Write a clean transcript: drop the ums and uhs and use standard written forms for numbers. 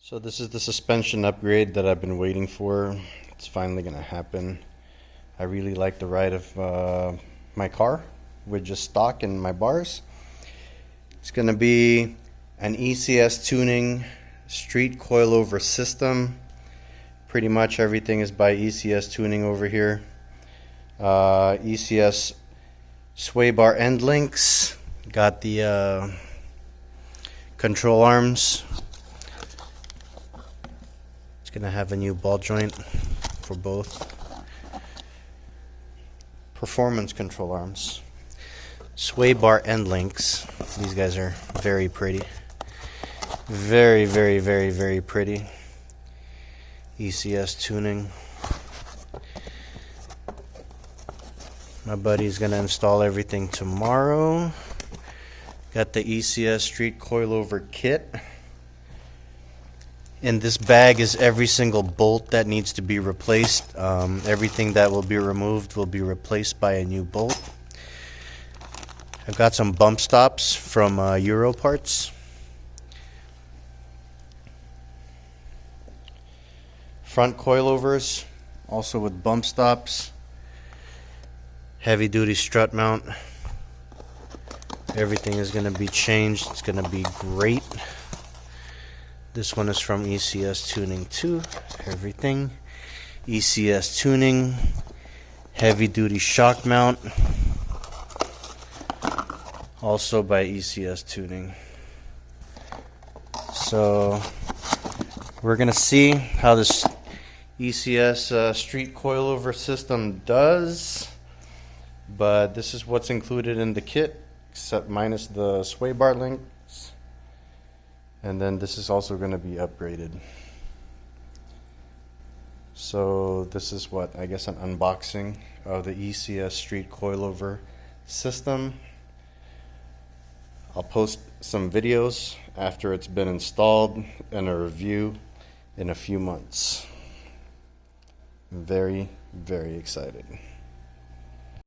So this is the suspension upgrade that I've been waiting for. It's finally gonna happen. I really like the ride of my car with just stock and my bars. It's gonna be an ECS tuning street coilover system. Pretty much everything is by ECS tuning over here. ECS sway bar end links. Got the control arms. It's gonna have a new ball joint for both. Performance control arms. Sway bar end links. These guys are very pretty. Very, very, very, very pretty. ECS tuning. My buddy's gonna install everything tomorrow. Got the ECS street coilover kit. In this bag is every single bolt that needs to be replaced. Everything that will be removed will be replaced by a new bolt. I've got some bump stops from Euro Parts. Front coilovers, also with bump stops. Heavy duty strut mount. Everything is going to be changed. It's going to be great. This one is from ECS Tuning 2. Everything. ECS Tuning. Heavy duty shock mount. Also by ECS Tuning. So we're going to see how this ECS street coilover system does. But this is what's included in the kit, except minus the sway bar links. And then this is also going to be upgraded. So this is what, I guess, an unboxing of the ECS street coilover system. I'll post some videos after it's been installed and a review in a few months. I'm very, very excited.